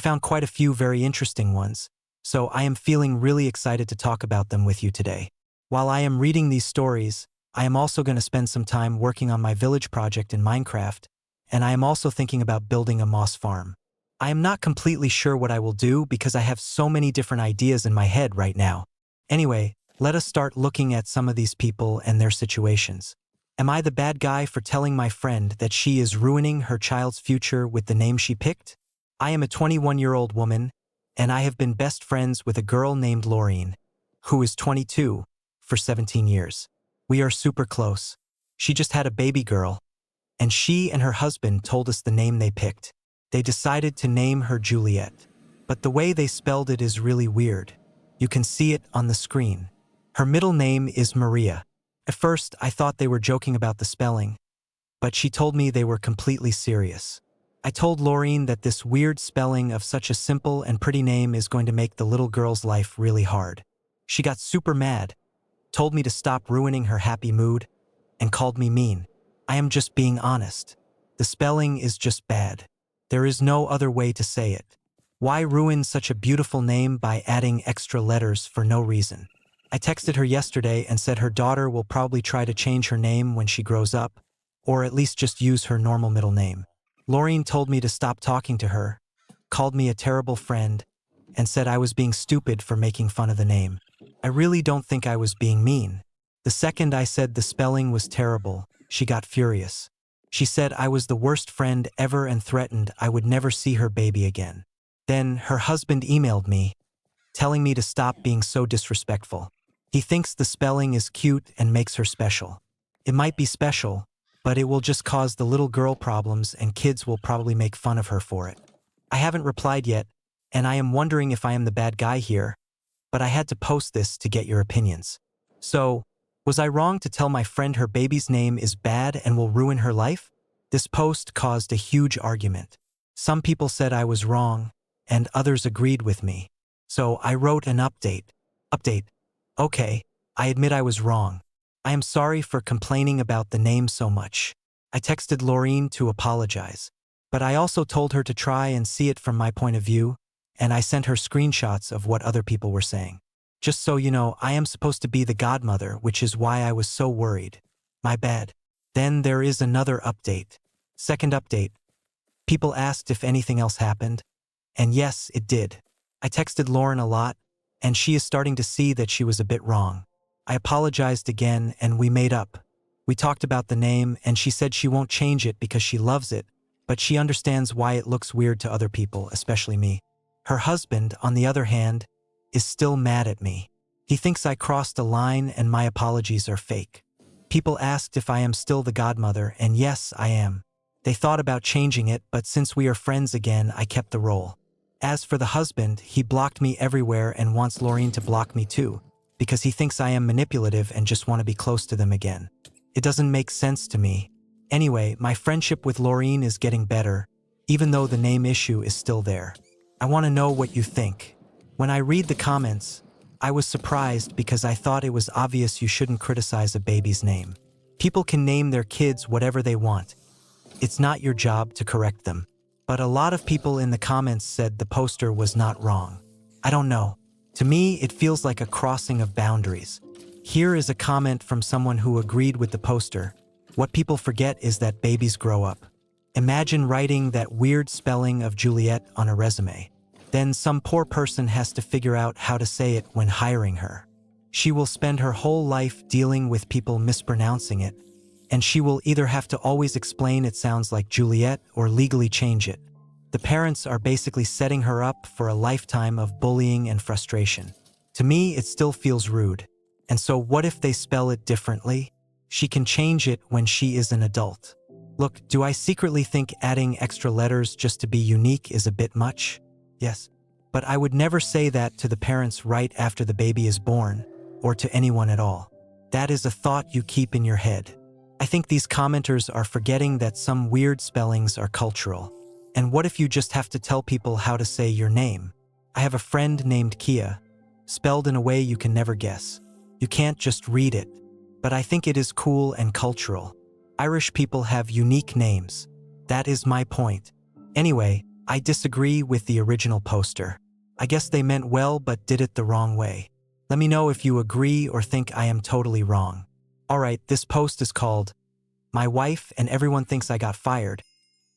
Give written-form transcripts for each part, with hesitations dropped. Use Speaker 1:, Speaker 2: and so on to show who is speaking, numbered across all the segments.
Speaker 1: found quite a few very interesting ones, so I am feeling really excited to talk about them with you today. While I am reading these stories, I am also going to spend some time working on my village project in Minecraft, and I am also thinking about building a moss farm. I am not completely sure what I will do because I have so many different ideas in my head right now. Anyway, let us start looking at some of these people and their situations. Am I the bad guy for telling my friend that she is ruining her child's future with the name she picked? I am a 21-year-old woman, and I have been best friends with a girl named Laureen, who is 22, for 17 years. We are super close. She just had a baby girl, and she and her husband told us the name they picked. They decided to name her Juliet, but the way they spelled it is really weird. You can see it on the screen. Her middle name is Maria. At first, I thought they were joking about the spelling, but she told me they were completely serious. I told Laureen that this weird spelling of such a simple and pretty name is going to make the little girl's life really hard. She got super mad, told me to stop ruining her happy mood, and called me mean. I am just being honest. The spelling is just bad. There is no other way to say it. Why ruin such a beautiful name by adding extra letters for no reason? I texted her yesterday and said her daughter will probably try to change her name when she grows up, or at least just use her normal middle name. Laureen told me to stop talking to her, called me a terrible friend, and said I was being stupid for making fun of the name. I really don't think I was being mean. The second I said the spelling was terrible, she got furious. She said I was the worst friend ever and threatened I would never see her baby again. Then her husband emailed me, telling me to stop being so disrespectful. He thinks the spelling is cute and makes her special. It might be special, but it will just cause the little girl problems and kids will probably make fun of her for it. I haven't replied yet, and I am wondering if I am the bad guy here, but I had to post this to get your opinions. So, was I wrong to tell my friend her baby's name is bad and will ruin her life? This post caused a huge argument. Some people said I was wrong, and others agreed with me. So I wrote an update. Okay, I admit I was wrong. I am sorry for complaining about the name so much. I texted Laureen to apologize, but I also told her to try and see it from my point of view, and I sent her screenshots of what other people were saying. Just so you know, I am supposed to be the godmother, which is why I was so worried. My bad. Then there is another update. Second update. People asked if anything else happened, and yes, it did. I texted Lauren a lot, and she is starting to see that she was a bit wrong. I apologized again, and we made up. We talked about the name, and she said she won't change it because she loves it, but she understands why it looks weird to other people, especially me. Her husband, on the other hand, is still mad at me. He thinks I crossed a line and my apologies are fake. People asked if I am still the godmother, and yes, I am. They thought about changing it, but since we are friends again, I kept the role. As for the husband, he blocked me everywhere and wants Laureen to block me too, because he thinks I am manipulative and just want to be close to them again. It doesn't make sense to me. Anyway, my friendship with Laureen is getting better, even though the name issue is still there. I want to know what you think. When I read the comments, I was surprised because I thought it was obvious you shouldn't criticize a baby's name. People can name their kids whatever they want. It's not your job to correct them. But a lot of people in the comments said the poster was not wrong. I don't know. To me, it feels like a crossing of boundaries. Here is a comment from someone who agreed with the poster. What people forget is that babies grow up. Imagine writing that weird spelling of Juliet on a resume. Then some poor person has to figure out how to say it when hiring her. She will spend her whole life dealing with people mispronouncing it, and she will either have to always explain it sounds like Juliet or legally change it. The parents are basically setting her up for a lifetime of bullying and frustration. To me, it still feels rude. And so what if they spell it differently? She can change it when she is an adult. Look, do I secretly think adding extra letters just to be unique is a bit much? Yes. But I would never say that to the parents right after the baby is born, or to anyone at all. That is a thought you keep in your head. I think these commenters are forgetting that some weird spellings are cultural. And what if you just have to tell people how to say your name? I have a friend named Kia, spelled in a way you can never guess. You can't just read it. But I think it is cool and cultural. Irish people have unique names. That is my point. Anyway, I disagree with the original poster. I guess they meant well but did it the wrong way. Let me know if you agree or think I am totally wrong. Alright, this post is called, "My wife and everyone thinks I got fired,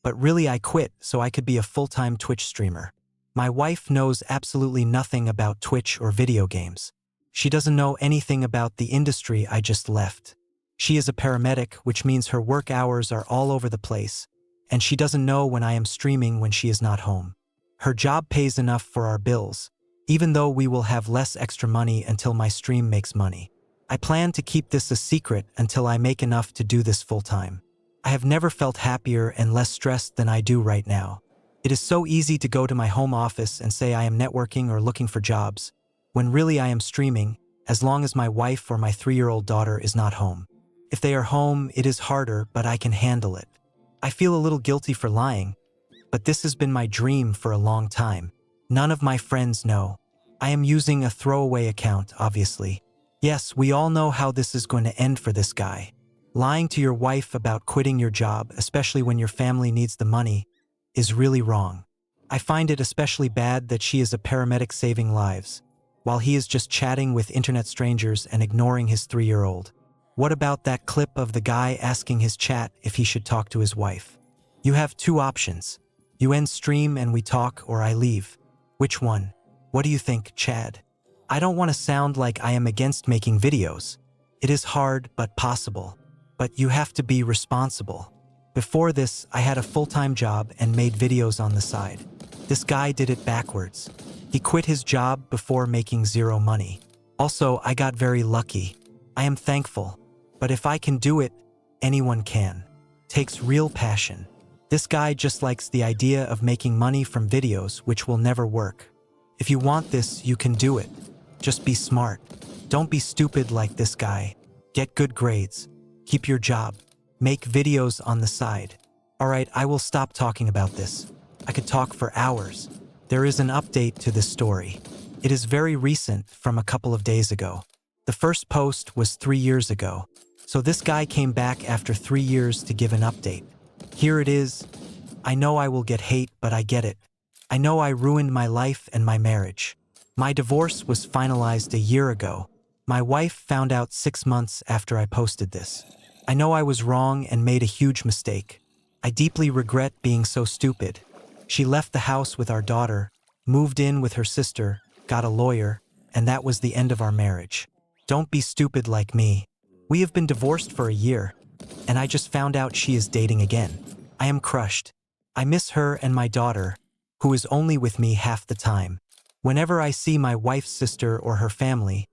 Speaker 1: but really I quit so I could be a full-time Twitch streamer. My wife knows absolutely nothing about Twitch or video games. She doesn't know anything about the industry I just left. She is a paramedic, which means her work hours are all over the place, and she doesn't know when I am streaming when she is not home. Her job pays enough for our bills, even though we will have less extra money until my stream makes money. I plan to keep this a secret until I make enough to do this full-time. I have never felt happier and less stressed than I do right now. It is so easy to go to my home office and say I am networking or looking for jobs, when really I am streaming, as long as my wife or my 3-year-old daughter is not home. If they are home, it is harder, but I can handle it. I feel a little guilty for lying, but this has been my dream for a long time. None of my friends know. I am using a throwaway account, obviously. Yes, we all know how this is going to end for this guy. Lying to your wife about quitting your job, especially when your family needs the money, is really wrong. I find it especially bad that she is a paramedic saving lives, while he is just chatting with internet strangers and ignoring his 3-year-old. What about that clip of the guy asking his chat if he should talk to his wife? You have 2 options. You end stream and we talk, or I leave. Which one? What do you think, Chad? I don't want to sound like I am against making videos. It is hard but possible. But you have to be responsible. Before this, I had a full-time job and made videos on the side. This guy did it backwards. He quit his job before making 0 money. Also, I got very lucky. I am thankful. But if I can do it, anyone can. Takes real passion. This guy just likes the idea of making money from videos, which will never work. If you want this, you can do it. Just be smart. Don't be stupid like this guy. Get good grades. Keep your job. Make videos on the side. Alright, I will stop talking about this. I could talk for hours. There is an update to this story. It is very recent, from a couple of days ago. The first post was 3 years ago. So this guy came back after 3 years to give an update. Here it is. I know I will get hate, but I get it. I know I ruined my life and my marriage. My divorce was finalized a year ago. My wife found out 6 months after I posted this. I know I was wrong and made a huge mistake. I deeply regret being so stupid. She left the house with our daughter, moved in with her sister, got a lawyer, and that was the end of our marriage. Don't be stupid like me. We have been divorced for a year, and I just found out she is dating again. I am crushed. I miss her and my daughter, who is only with me half the time. Whenever I see my wife's sister or her family,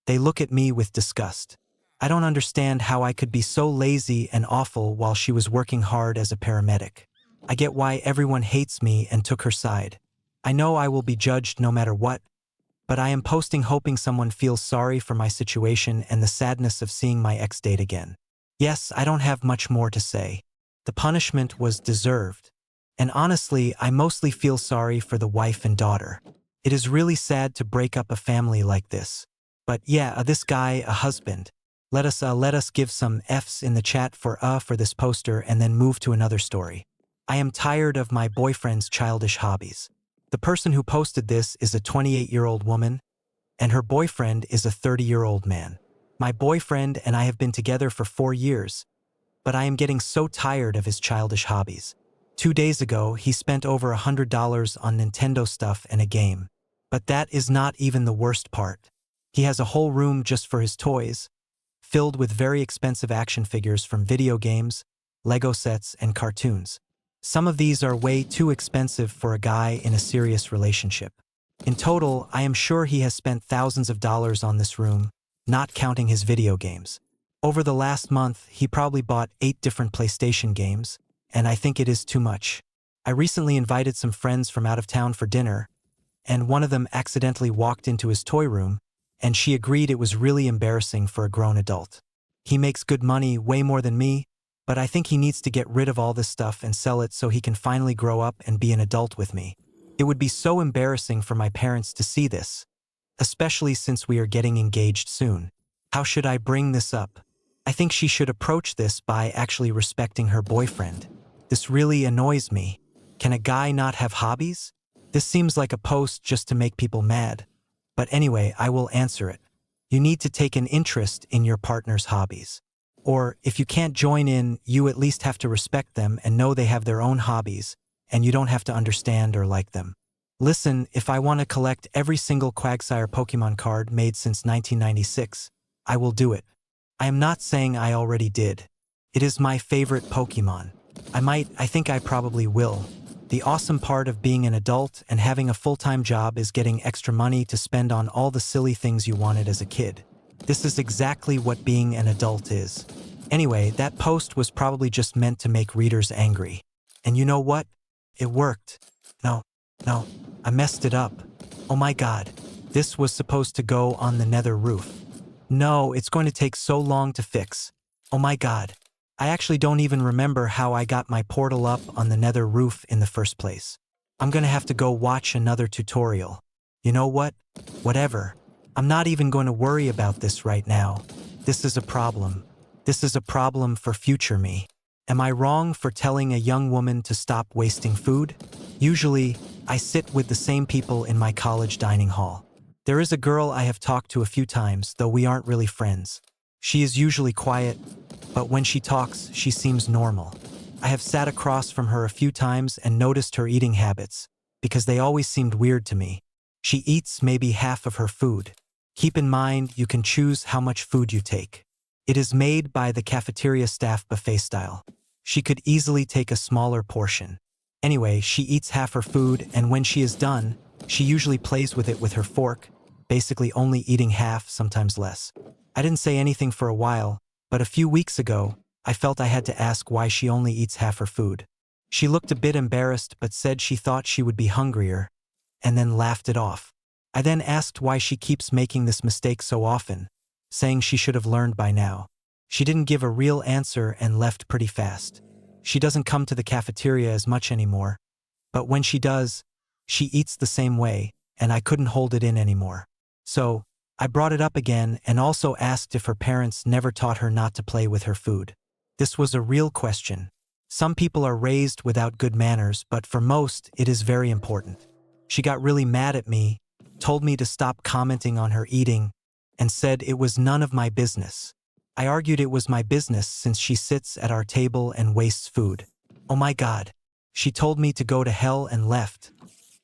Speaker 1: they look at me with disgust. I don't understand how I could be so lazy and awful while she was working hard as a paramedic. I get why everyone hates me and took her side. I know I will be judged no matter what, but I am posting hoping someone feels sorry for my situation and the sadness of seeing my ex date again. Yes, I don't have much more to say. The punishment was deserved. And honestly, I mostly feel sorry for the wife and daughter. It is really sad to break up a family like this. But yeah, this guy, a husband. Let us give some F's in the chat for this poster and then move to another story. I am tired of my boyfriend's childish hobbies. The person who posted this is a 28-year-old woman, and her boyfriend is a 30-year-old man. My boyfriend and I have been together for 4 years, but I am getting so tired of his childish hobbies. 2 days ago, he spent over $100 on Nintendo stuff and a game. But that is not even the worst part. He has a whole room just for his toys, filled with very expensive action figures from video games, Lego sets, and cartoons. Some of these are way too expensive for a guy in a serious relationship. In total, I am sure he has spent thousands of dollars on this room, not counting his video games. Over the last month, he probably bought 8 different PlayStation games, and I think it is too much. I recently invited some friends from out of town for dinner, and one of them accidentally walked into his toy room, and she agreed it was really embarrassing for a grown adult. He makes good money, way more than me, but I think he needs to get rid of all this stuff and sell it so he can finally grow up and be an adult with me. It would be so embarrassing for my parents to see this, especially since we are getting engaged soon. How should I bring this up? I think she should approach this by actually respecting her boyfriend. This really annoys me. Can a guy not have hobbies? This seems like a post just to make people mad. But anyway, I will answer it. You need to take an interest in your partner's hobbies. Or, if you can't join in, you at least have to respect them and know they have their own hobbies, and you don't have to understand or like them. Listen, if I want to collect every single Quagsire Pokemon card made since 1996, I will do it. I am not saying I already did. It is my favorite Pokemon. I think I probably will. The awesome part of being an adult and having a full-time job is getting extra money to spend on all the silly things you wanted as a kid. This is exactly what being an adult is. Anyway, that post was probably just meant to make readers angry. And you know what? It worked. No, I messed it up. Oh my god. This was supposed to go on the nether roof. No, it's going to take so long to fix. Oh my god. I actually don't even remember how I got my portal up on the nether roof in the first place. I'm gonna have to go watch another tutorial. You know what? Whatever. I'm not even going to worry about this right now. This is a problem. This is a problem for future me. Am I wrong for telling a young woman to stop wasting food? Usually, I sit with the same people in my college dining hall. There is a girl I have talked to a few times, though we aren't really friends. She is usually quiet, but when she talks, she seems normal. I have sat across from her a few times and noticed her eating habits, because they always seemed weird to me. She eats maybe half of her food. Keep in mind, you can choose how much food you take. It is made by the cafeteria staff buffet style. She could easily take a smaller portion. Anyway, she eats half her food, and when she is done, she usually plays with it with her fork, basically only eating half, sometimes less. I didn't say anything for a while, but a few weeks ago, I felt I had to ask why she only eats half her food. She looked a bit embarrassed but said she thought she would be hungrier, and then laughed it off. I then asked why she keeps making this mistake so often, saying she should have learned by now. She didn't give a real answer and left pretty fast. She doesn't come to the cafeteria as much anymore, but when she does, she eats the same way, and I couldn't hold it in anymore. So, I brought it up again and also asked if her parents never taught her not to play with her food. This was a real question. Some people are raised without good manners, but for most, it is very important. She got really mad at me, told me to stop commenting on her eating, and said it was none of my business. I argued it was my business since she sits at our table and wastes food. Oh my god. She told me to go to hell and left,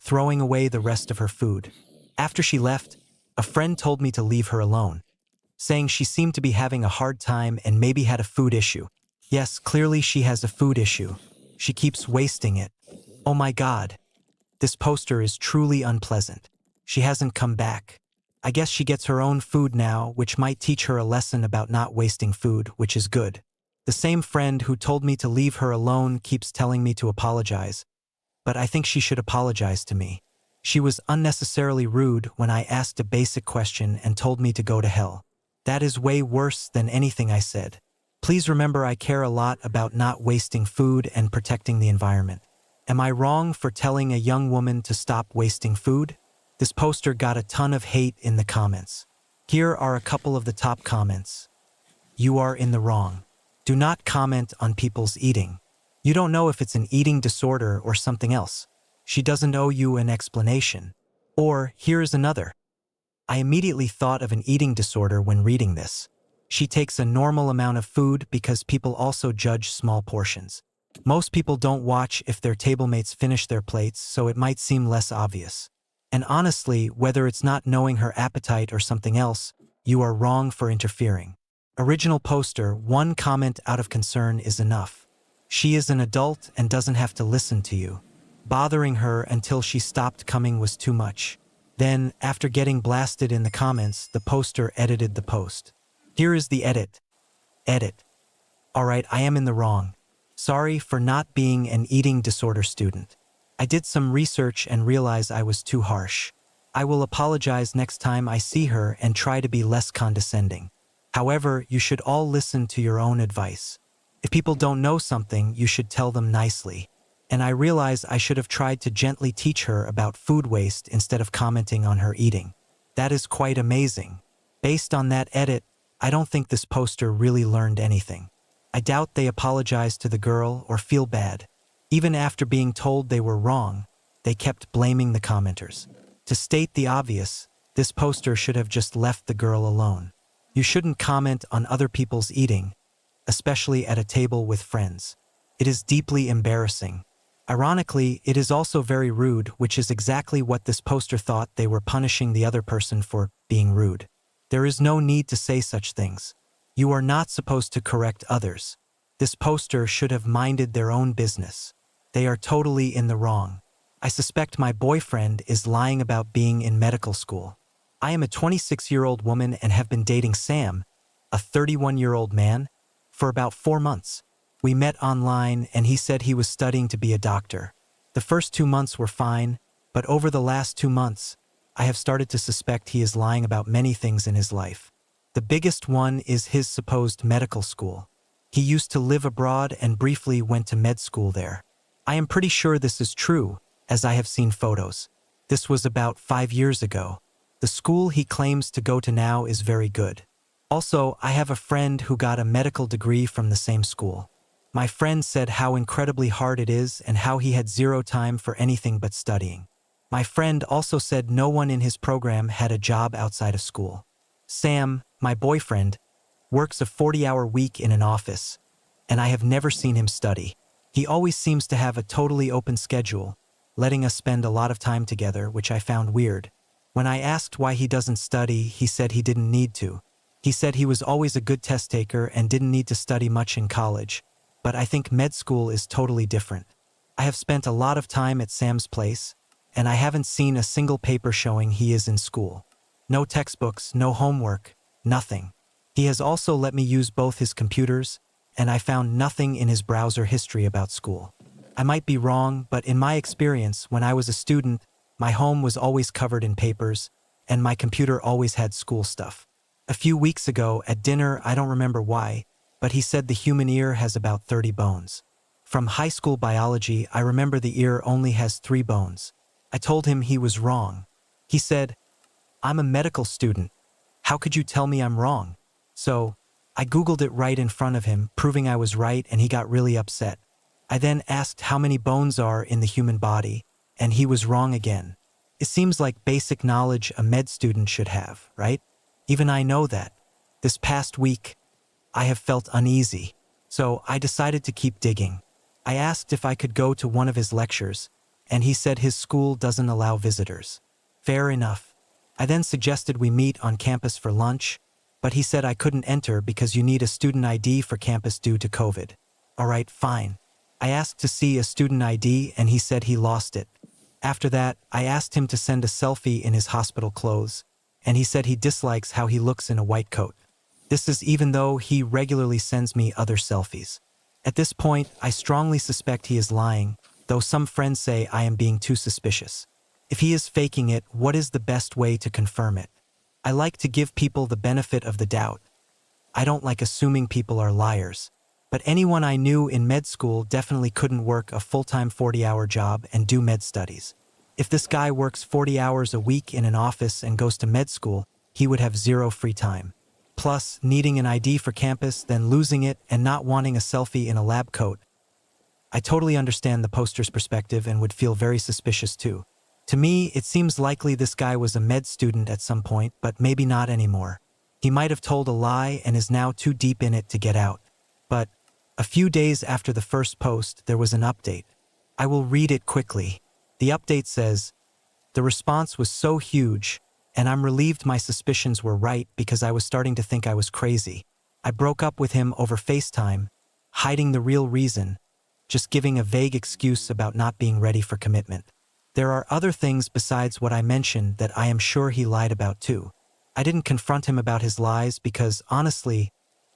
Speaker 1: throwing away the rest of her food. After she left, a friend told me to leave her alone, saying she seemed to be having a hard time and maybe had a food issue. Yes, clearly she has a food issue. She keeps wasting it. Oh my god. This poster is truly unpleasant. She hasn't come back. I guess she gets her own food now, which might teach her a lesson about not wasting food, which is good. The same friend who told me to leave her alone keeps telling me to apologize, but I think she should apologize to me. She was unnecessarily rude when I asked a basic question and told me to go to hell. That is way worse than anything I said. Please remember I care a lot about not wasting food and protecting the environment. Am I wrong for telling a young woman to stop wasting food? This poster got a ton of hate in the comments. Here are a couple of the top comments. You are in the wrong. Do not comment on people's eating. You don't know if it's an eating disorder or something else. She doesn't owe you an explanation. Or, here is another. I immediately thought of an eating disorder when reading this. She takes a normal amount of food because people also judge small portions. Most people don't watch if their table mates finish their plates, so it might seem less obvious. And honestly, whether it's not knowing her appetite or something else, you are wrong for interfering. Original poster, one comment out of concern is enough. She is an adult and doesn't have to listen to you. Bothering her until she stopped coming was too much. Then, after getting blasted in the comments, the poster edited the post. Here is the edit. Edit. Alright, I am in the wrong. Sorry for not being an eating disorder student. I did some research and realized I was too harsh. I will apologize next time I see her and try to be less condescending. However, you should all listen to your own advice. If people don't know something, you should tell them nicely. And I realize I should have tried to gently teach her about food waste instead of commenting on her eating. That is quite amazing. Based on that edit, I don't think this poster really learned anything. I doubt they apologize to the girl or feel bad. Even after being told they were wrong, they kept blaming the commenters. To state the obvious, this poster should have just left the girl alone. You shouldn't comment on other people's eating, especially at a table with friends. It is deeply embarrassing. Ironically, it is also very rude, which is exactly what this poster thought. They were punishing the other person for being rude. There is no need to say such things. You are not supposed to correct others. This poster should have minded their own business. They are totally in the wrong. I suspect my boyfriend is lying about being in medical school. I am a 26-year-old woman and have been dating Sam, a 31-year-old man, for about 4 months. We met online and he said he was studying to be a doctor. The first 2 months were fine, but over the last 2 months, I have started to suspect he is lying about many things in his life. The biggest one is his supposed medical school. He used to live abroad and briefly went to med school there. I am pretty sure this is true, as I have seen photos. This was about 5 years ago. The school he claims to go to now is very good. Also, I have a friend who got a medical degree from the same school. My friend said how incredibly hard it is and how he had zero time for anything but studying. My friend also said no one in his program had a job outside of school. Sam, my boyfriend, works a 40-hour week in an office, and I have never seen him study. He always seems to have a totally open schedule, letting us spend a lot of time together, which I found weird. When I asked why he doesn't study, he said he didn't need to. He said he was always a good test taker and didn't need to study much in college. But I think med school is totally different. I have spent a lot of time at Sam's place, and I haven't seen a single paper showing he is in school. No textbooks, no homework, nothing. He has also let me use both his computers, and I found nothing in his browser history about school. I might be wrong, but in my experience, when I was a student, my home was always covered in papers, and my computer always had school stuff. A few weeks ago, at dinner, I don't remember why, but he said the human ear has about 30 bones. From high school biology, I remember the ear only has 3 bones. I told him he was wrong. He said, "I'm a medical student. How could you tell me I'm wrong?" So, I Googled it right in front of him, proving I was right, and he got really upset. I then asked how many bones are in the human body, and he was wrong again. It seems like basic knowledge a med student should have, right? Even I know that. This past week, I have felt uneasy, so I decided to keep digging. I asked if I could go to one of his lectures, and he said his school doesn't allow visitors. Fair enough. I then suggested we meet on campus for lunch, but he said I couldn't enter because you need a student ID for campus due to COVID. All right, fine. I asked to see a student ID and he said he lost it. After that, I asked him to send a selfie in his hospital clothes, and he said he dislikes how he looks in a white coat. This is even though he regularly sends me other selfies. At this point, I strongly suspect he is lying, though some friends say I am being too suspicious. If he is faking it, what is the best way to confirm it? I like to give people the benefit of the doubt. I don't like assuming people are liars. But anyone I knew in med school definitely couldn't work a full-time 40-hour job and do med studies. If this guy works 40 hours a week in an office and goes to med school, he would have zero free time. Plus, needing an ID for campus, then losing it, and not wanting a selfie in a lab coat. I totally understand the poster's perspective and would feel very suspicious too. To me, it seems likely this guy was a med student at some point, but maybe not anymore. He might have told a lie and is now too deep in it to get out. But a few days after the first post, there was an update. I will read it quickly. The update says, "The response was so huge, and I'm relieved my suspicions were right because I was starting to think I was crazy. I broke up with him over FaceTime, hiding the real reason, just giving a vague excuse about not being ready for commitment. There are other things besides what I mentioned that I am sure he lied about too. I didn't confront him about his lies because, honestly,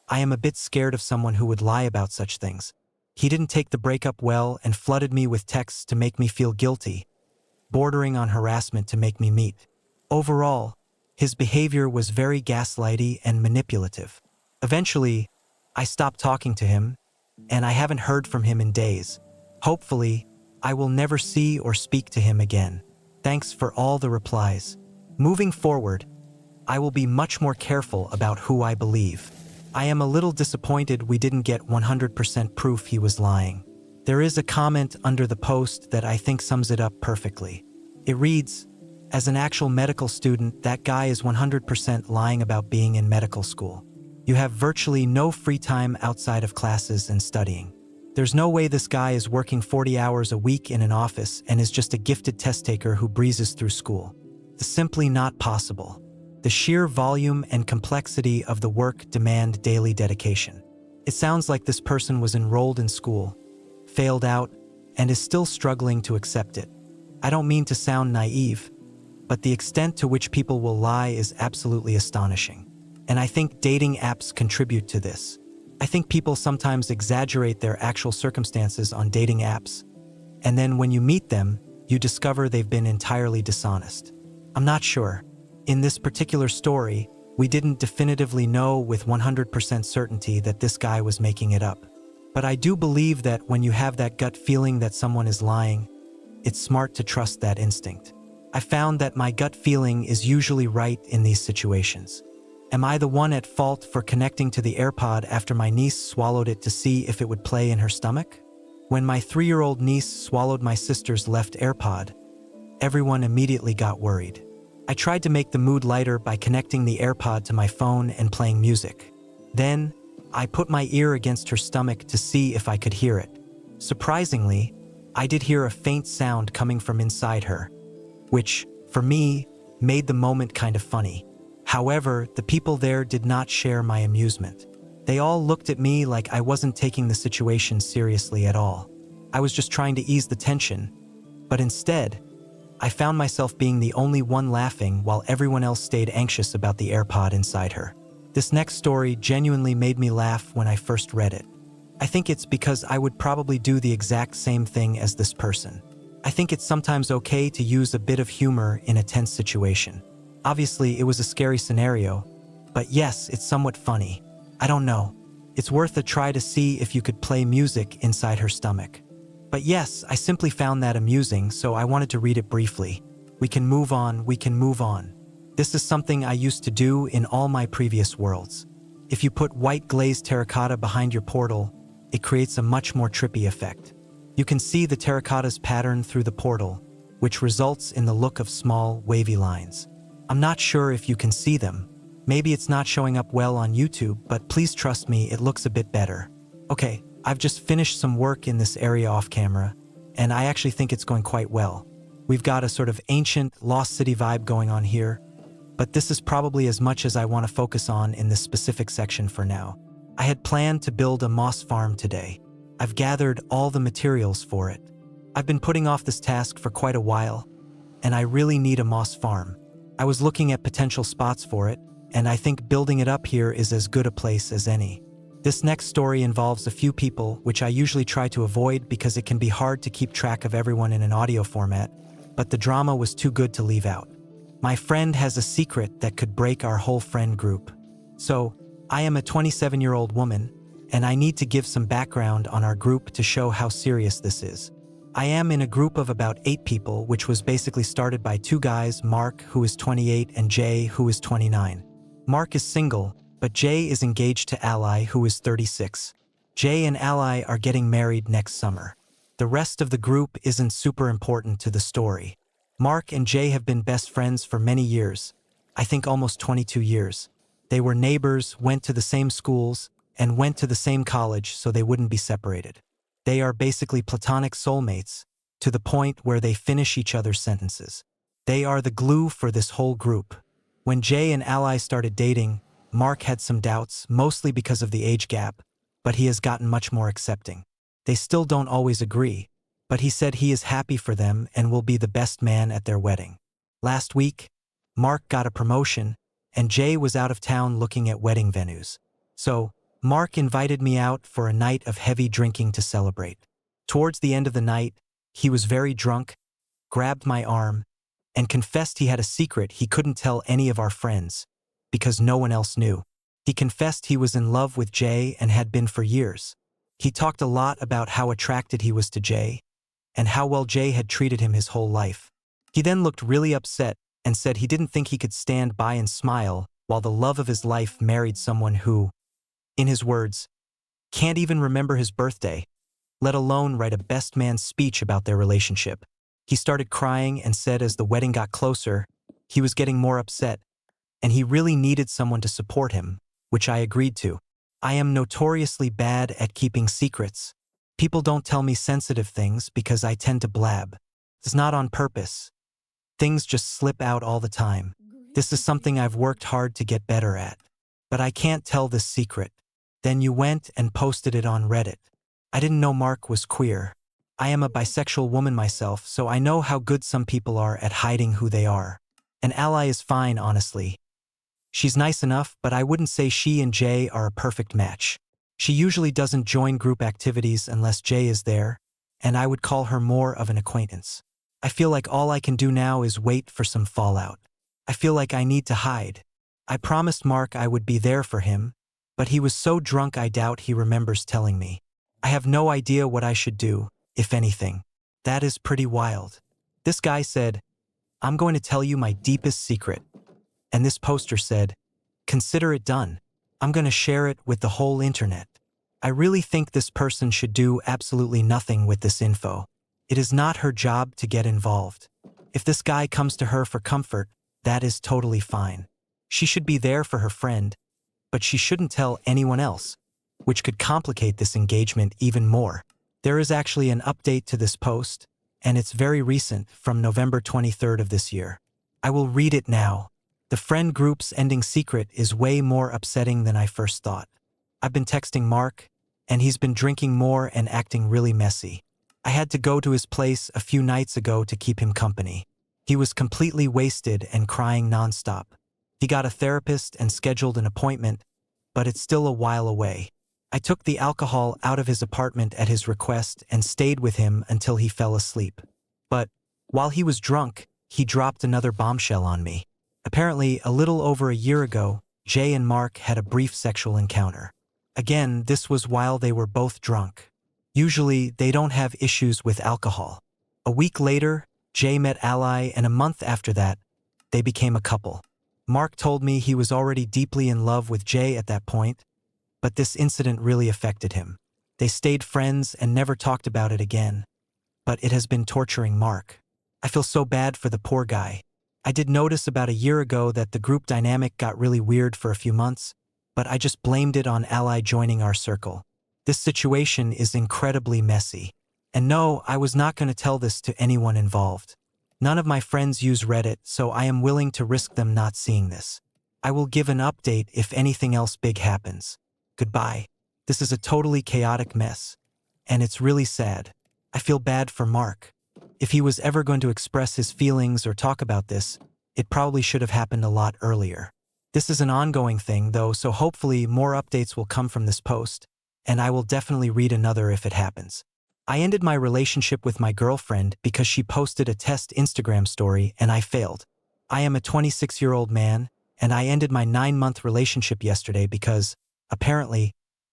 Speaker 1: I am a bit scared of someone who would lie about such things. He didn't take the breakup well and flooded me with texts to make me feel guilty, bordering on harassment to make me meet. Overall, his behavior was very gaslighty and manipulative. Eventually, I stopped talking to him, and I haven't heard from him in days. Hopefully, I will never see or speak to him again. Thanks for all the replies. Moving forward, I will be much more careful about who I believe. I am a little disappointed we didn't get 100% proof he was lying. There is a comment under the post that I think sums it up perfectly. It reads, "As an actual medical student, that guy is 100% lying about being in medical school. You have virtually no free time outside of classes and studying. There's no way this guy is working 40 hours a week in an office and is just a gifted test taker who breezes through school. It's simply not possible. The sheer volume and complexity of the work demand daily dedication." It sounds like this person was enrolled in school, failed out, and is still struggling to accept it. I don't mean to sound naive, but the extent to which people will lie is absolutely astonishing. And I think dating apps contribute to this. I think people sometimes exaggerate their actual circumstances on dating apps, and then when you meet them, you discover they've been entirely dishonest. I'm not sure. In this particular story, we didn't definitively know with 100% certainty that this guy was making it up. But I do believe that when you have that gut feeling that someone is lying, it's smart to trust that instinct. I found that my gut feeling is usually right in these situations. Am I the one at fault for connecting to the AirPod after my niece swallowed it to see if it would play in her stomach? When my 3-year-old niece swallowed my sister's left AirPod, everyone immediately got worried. I tried to make the mood lighter by connecting the AirPod to my phone and playing music. Then, I put my ear against her stomach to see if I could hear it. Surprisingly, I did hear a faint sound coming from inside her, which, for me, made the moment kind of funny. However, the people there did not share my amusement. They all looked at me like I wasn't taking the situation seriously at all. I was just trying to ease the tension, but instead, I found myself being the only one laughing while everyone else stayed anxious about the AirPod inside her. This next story genuinely made me laugh when I first read it. I think it's because I would probably do the exact same thing as this person. I think it's sometimes okay to use a bit of humor in a tense situation. Obviously, it was a scary scenario, but yes, it's somewhat funny. I don't know. It's worth a try to see if you could play music inside her stomach. But yes, I simply found that amusing, so I wanted to read it briefly. We can move on. This is something I used to do in all my previous worlds. If you put white glazed terracotta behind your portal, it creates a much more trippy effect. You can see the terracotta's pattern through the portal, which results in the look of small, wavy lines. I'm not sure if you can see them. Maybe it's not showing up well on YouTube, but please trust me, it looks a bit better. Okay, I've just finished some work in this area off camera, and I actually think it's going quite well. We've got a sort of ancient, lost city vibe going on here, but this is probably as much as I want to focus on in this specific section for now. I had planned to build a moss farm today. I've gathered all the materials for it. I've been putting off this task for quite a while, and I really need a moss farm. I was looking at potential spots for it, and I think building it up here is as good a place as any. This next story involves a few people, which I usually try to avoid because it can be hard to keep track of everyone in an audio format, but the drama was too good to leave out. My friend has a secret that could break our whole friend group. So, I am a 27-year-old woman, and I need to give some background on our group to show how serious this is. I am in a group of about 8 people, which was basically started by 2 guys, Mark, who is 28, and Jay, who is 29. Mark is single, but Jay is engaged to Ally, who is 36. Jay and Ally are getting married next summer. The rest of the group isn't super important to the story. Mark and Jay have been best friends for many years, I think almost 22 years. They were neighbors, went to the same schools, and went to the same college so they wouldn't be separated. They are basically platonic soulmates, to the point where they finish each other's sentences. They are the glue for this whole group. When Jay and Ally started dating, Mark had some doubts, mostly because of the age gap, but he has gotten much more accepting. They still don't always agree, but he said he is happy for them and will be the best man at their wedding. Last week, Mark got a promotion, and Jay was out of town looking at wedding venues. So, Mark invited me out for a night of heavy drinking to celebrate. Towards the end of the night, he was very drunk, grabbed my arm, and confessed he had a secret he couldn't tell any of our friends, because no one else knew. He confessed he was in love with Jay and had been for years. He talked a lot about how attracted he was to Jay, and how well Jay had treated him his whole life. He then looked really upset and said he didn't think he could stand by and smile while the love of his life married someone who, in his words, can't even remember his birthday. let alone write a best man speech about their relationship. He started crying and said as the wedding got closer, he was getting more upset, and he really needed someone to support him, which I agreed to. I am notoriously bad at keeping secrets. People don't tell me sensitive things because I tend to blab. It's not on purpose. Things just slip out all the time. This is something I've worked hard to get better at. But I can't tell this secret. Then you went and posted it on Reddit. I didn't know Mark was queer. I am a bisexual woman myself, so I know how good some people are at hiding who they are. An ally is fine, honestly. She's nice enough, but I wouldn't say she and Jay are a perfect match. She usually doesn't join group activities unless Jay is there, and I would call her more of an acquaintance. I feel like all I can do now is wait for some fallout. I feel like I need to hide. I promised Mark I would be there for him, but he was so drunk I doubt he remembers telling me. I have no idea what I should do, if anything. That is pretty wild. This guy said, "I'm going to tell you my deepest secret." And this poster said, "Consider it done. I'm going to share it with the whole internet." I really think this person should do absolutely nothing with this info. It is not her job to get involved. If this guy comes to her for comfort, that is totally fine. She should be there for her friend, but she shouldn't tell anyone else, which could complicate this engagement even more. There is actually an update to this post, and it's very recent, from November 23rd of this year. I will read it now. The friend group's ending secret is way more upsetting than I first thought. I've been texting Mark, and he's been drinking more and acting really messy. I had to go to his place a few nights ago to keep him company. He was completely wasted and crying nonstop. He got a therapist and scheduled an appointment, but it's still a while away. I took the alcohol out of his apartment at his request and stayed with him until he fell asleep. But while he was drunk, he dropped another bombshell on me. Apparently, a little over a year ago, Jay and Mark had a brief sexual encounter. Again, this was while they were both drunk. Usually, they don't have issues with alcohol. A week later, Jay met Ally, and a month after that, they became a couple. Mark told me he was already deeply in love with Jay at that point, but this incident really affected him. They stayed friends and never talked about it again. But it has been torturing Mark. I feel so bad for the poor guy. I did notice about a year ago that the group dynamic got really weird for a few months, but I just blamed it on Ally joining our circle. This situation is incredibly messy. And no, I was not going to tell this to anyone involved. None of my friends use Reddit, so I am willing to risk them not seeing this. I will give an update if anything else big happens. Goodbye. This is a totally chaotic mess. And it's really sad. I feel bad for Mark. If he was ever going to express his feelings or talk about this, it probably should have happened a lot earlier. This is an ongoing thing, though, so hopefully more updates will come from this post, and I will definitely read another if it happens. I ended my relationship with my girlfriend because she posted a test Instagram story and I failed. I am a 26-year-old man, and I ended my 9-month relationship yesterday because, apparently,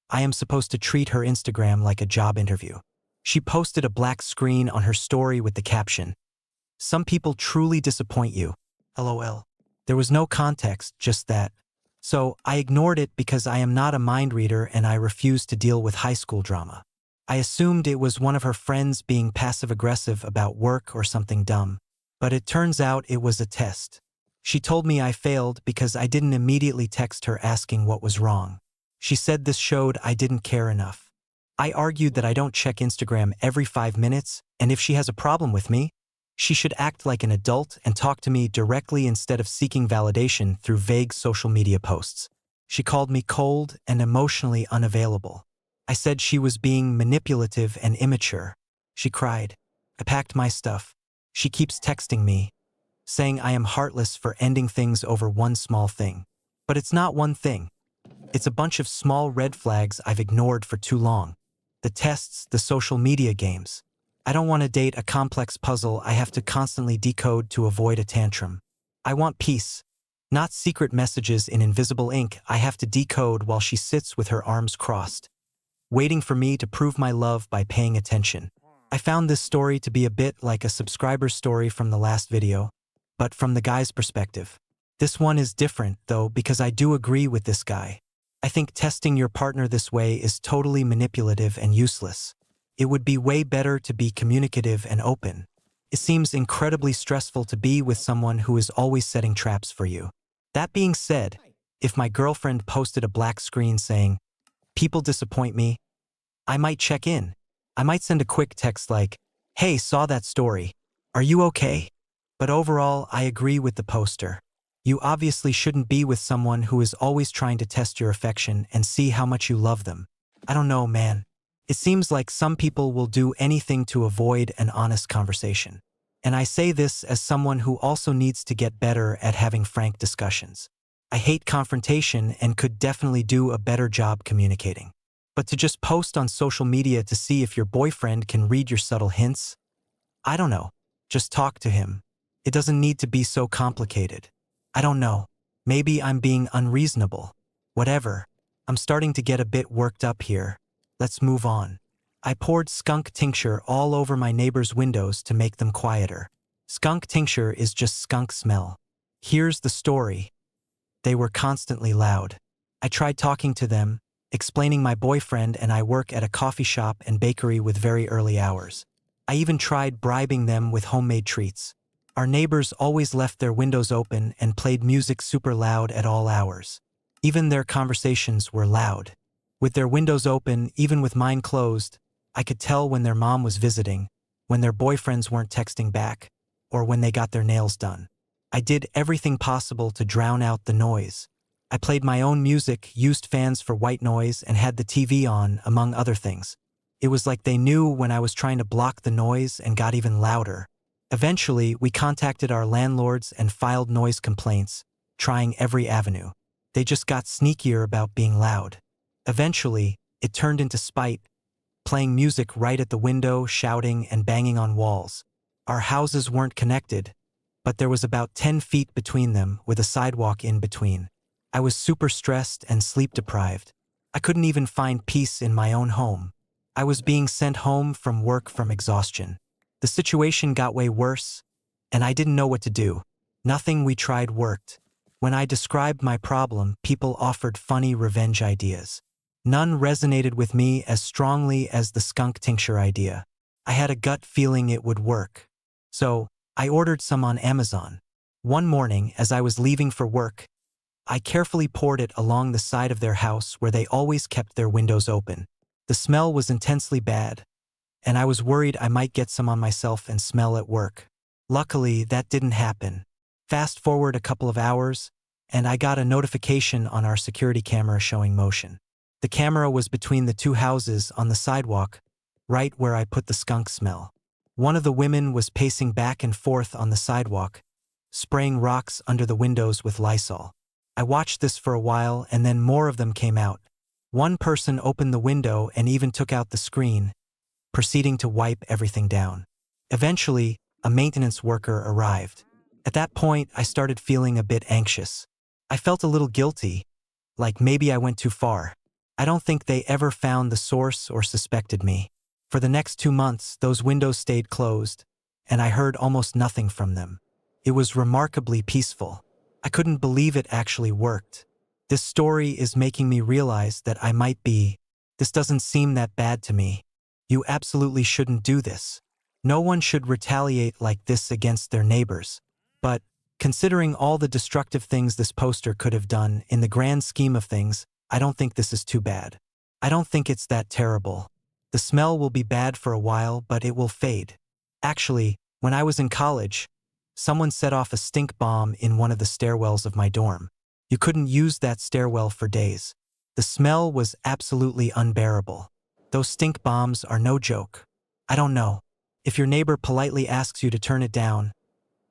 Speaker 1: I am supposed to treat her Instagram like a job interview. She posted a black screen on her story with the caption, "Some people truly disappoint you. LOL." There was no context, just that. So I ignored it because I am not a mind reader and I refuse to deal with high school drama. I assumed it was one of her friends being passive-aggressive about work or something dumb. But it turns out it was a test. She told me I failed because I didn't immediately text her asking what was wrong. She said this showed I didn't care enough. I argued that I don't check Instagram every 5 minutes, and if she has a problem with me, she should act like an adult and talk to me directly instead of seeking validation through vague social media posts. She called me cold and emotionally unavailable. I said she was being manipulative and immature. She cried. I packed my stuff. She keeps texting me, saying I am heartless for ending things over one small thing. But it's not one thing. It's a bunch of small red flags I've ignored for too long. The tests, the social media games. I don't want to date a complex puzzle I have to constantly decode to avoid a tantrum. I want peace, not secret messages in invisible ink I have to decode while she sits with her arms crossed, waiting for me to prove my love by paying attention. I found this story to be a bit like a subscriber's story from the last video, but from the guy's perspective. This one is different, though, because I do agree with this guy. I think testing your partner this way is totally manipulative and useless. It would be way better to be communicative and open. It seems incredibly stressful to be with someone who is always setting traps for you. That being said, if my girlfriend posted a black screen saying, "People disappoint me," I might check in. I might send a quick text like, "Hey, saw that story. Are you okay?" But overall, I agree with the poster. You obviously shouldn't be with someone who is always trying to test your affection and see how much you love them. I don't know, man. It seems like some people will do anything to avoid an honest conversation. And I say this as someone who also needs to get better at having frank discussions. I hate confrontation and could definitely do a better job communicating. But to just post on social media to see if your boyfriend can read your subtle hints? I don't know. Just talk to him. It doesn't need to be so complicated. I don't know. Maybe I'm being unreasonable. Whatever. I'm starting to get a bit worked up here. Let's move on. I poured skunk tincture all over my neighbor's windows to make them quieter. Skunk tincture is just skunk smell. Here's the story. They were constantly loud. I tried talking to them, explaining my boyfriend and I work at a coffee shop and bakery with very early hours. I even tried bribing them with homemade treats. Our neighbors always left their windows open and played music super loud at all hours. Even their conversations were loud. With their windows open, even with mine closed, I could tell when their mom was visiting, when their boyfriends weren't texting back, or when they got their nails done. I did everything possible to drown out the noise. I played my own music, used fans for white noise, and had the TV on, among other things. It was like they knew when I was trying to block the noise and got even louder. Eventually, we contacted our landlords and filed noise complaints, trying every avenue. They just got sneakier about being loud. Eventually, it turned into spite, playing music right at the window, shouting and banging on walls. Our houses weren't connected, but there was about 10 feet between them with a sidewalk in between. I was super stressed and sleep-deprived. I couldn't even find peace in my own home. I was being sent home from work from exhaustion. The situation got way worse, and I didn't know what to do. Nothing we tried worked. When I described my problem, people offered funny revenge ideas. None resonated with me as strongly as the skunk tincture idea. I had a gut feeling it would work. So, I ordered some on Amazon. One morning, as I was leaving for work, I carefully poured it along the side of their house where they always kept their windows open. The smell was intensely bad, and I was worried I might get some on myself and smell at work. Luckily, that didn't happen. Fast forward a couple of hours, and I got a notification on our security camera showing motion. The camera was between the two houses on the sidewalk, right where I put the skunk smell. One of the women was pacing back and forth on the sidewalk, spraying rocks under the windows with Lysol. I watched this for a while and then more of them came out. One person opened the window and even took out the screen, proceeding to wipe everything down. Eventually, a maintenance worker arrived. At that point, I started feeling a bit anxious. I felt a little guilty, like maybe I went too far. I don't think they ever found the source or suspected me. For the next 2 months, those windows stayed closed, and I heard almost nothing from them. It was remarkably peaceful. I couldn't believe it actually worked. This story is making me realize that this doesn't seem that bad to me. You absolutely shouldn't do this. No one should retaliate like this against their neighbors. But, considering all the destructive things this poster could have done, in the grand scheme of things, I don't think this is too bad. I don't think it's that terrible. The smell will be bad for a while, but it will fade. Actually, when I was in college, someone set off a stink bomb in one of the stairwells of my dorm. You couldn't use that stairwell for days. The smell was absolutely unbearable. Those stink bombs are no joke. I don't know. If your neighbor politely asks you to turn it down,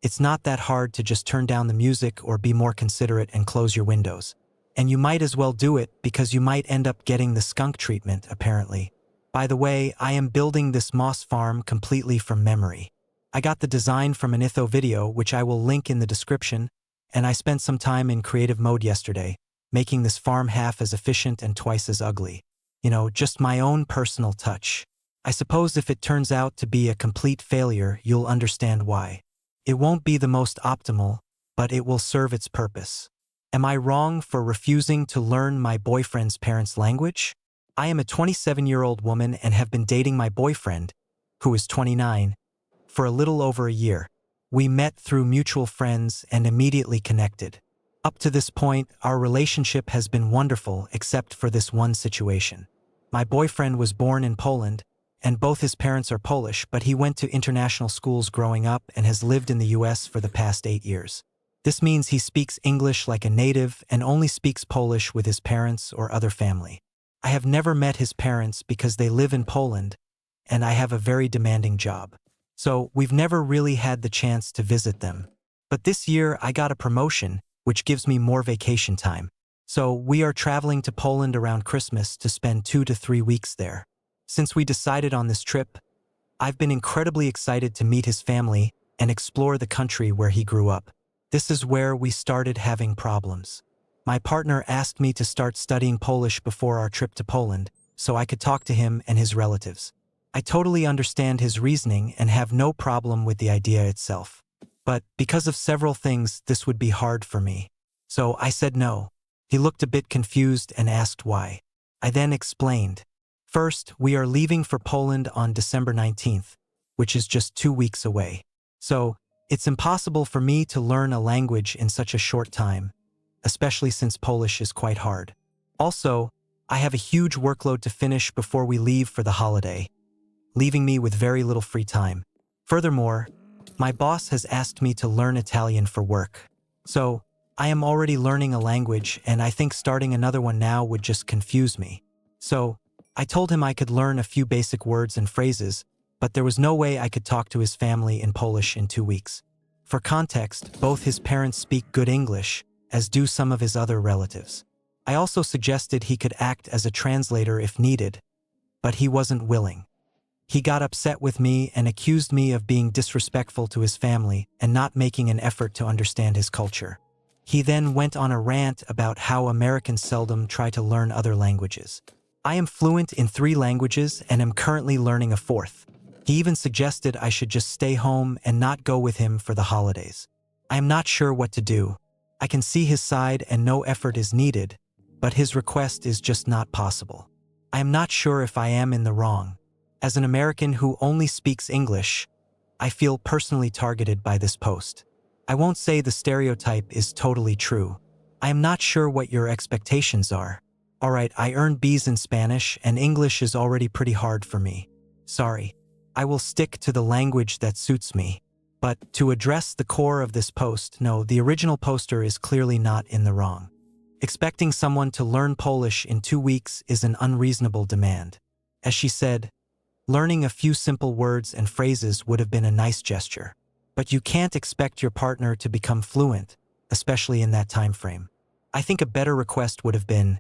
Speaker 1: it's not that hard to just turn down the music or be more considerate and close your windows. And you might as well do it because you might end up getting the skunk treatment, apparently. By the way, I am building this moss farm completely from memory. I got the design from an Itho video, which I will link in the description, and I spent some time in creative mode yesterday, making this farm half as efficient and twice as ugly. Just my own personal touch. I suppose if it turns out to be a complete failure, you'll understand why. It won't be the most optimal, but it will serve its purpose. Am I wrong for refusing to learn my boyfriend's parents' language? I am a 27-year-old woman and have been dating my boyfriend, who is 29, for a little over a year. We met through mutual friends and immediately connected. Up to this point, our relationship has been wonderful except for this one situation. My boyfriend was born in Poland, and both his parents are Polish, but he went to international schools growing up and has lived in the US for the past 8 years. This means he speaks English like a native and only speaks Polish with his parents or other family. I have never met his parents because they live in Poland, and I have a very demanding job. So we've never really had the chance to visit them. But this year I got a promotion, which gives me more vacation time. So we are traveling to Poland around Christmas to spend 2 to 3 weeks there. Since we decided on this trip, I've been incredibly excited to meet his family and explore the country where he grew up. This is where we started having problems. My partner asked me to start studying Polish before our trip to Poland, so I could talk to him and his relatives. I totally understand his reasoning and have no problem with the idea itself. But because of several things, this would be hard for me. So I said no. He looked a bit confused and asked why. I then explained. First, we are leaving for Poland on December 19th, which is just 2 weeks away. So, it's impossible for me to learn a language in such a short time, especially since Polish is quite hard. Also, I have a huge workload to finish before we leave for the holiday, leaving me with very little free time. Furthermore, my boss has asked me to learn Italian for work. So, I am already learning a language, and I think starting another one now would just confuse me. So, I told him I could learn a few basic words and phrases, but there was no way I could talk to his family in Polish in 2 weeks. For context, both his parents speak good English, as do some of his other relatives. I also suggested he could act as a translator if needed, but he wasn't willing. He got upset with me and accused me of being disrespectful to his family and not making an effort to understand his culture. He then went on a rant about how Americans seldom try to learn other languages. I am fluent in 3 languages and am currently learning a 4th. He even suggested I should just stay home and not go with him for the holidays. I am not sure what to do. I can see his side and no effort is needed, but his request is just not possible. I am not sure if I am in the wrong. As an American who only speaks English, I feel personally targeted by this post. I won't say the stereotype is totally true. I am not sure what your expectations are. Alright, I earned B's in Spanish and English is already pretty hard for me. Sorry. I will stick to the language that suits me. But to address the core of this post, no, the original poster is clearly not in the wrong. Expecting someone to learn Polish in 2 weeks is an unreasonable demand. As she said, learning a few simple words and phrases would have been a nice gesture. But you can't expect your partner to become fluent, especially in that time frame. I think a better request would have been,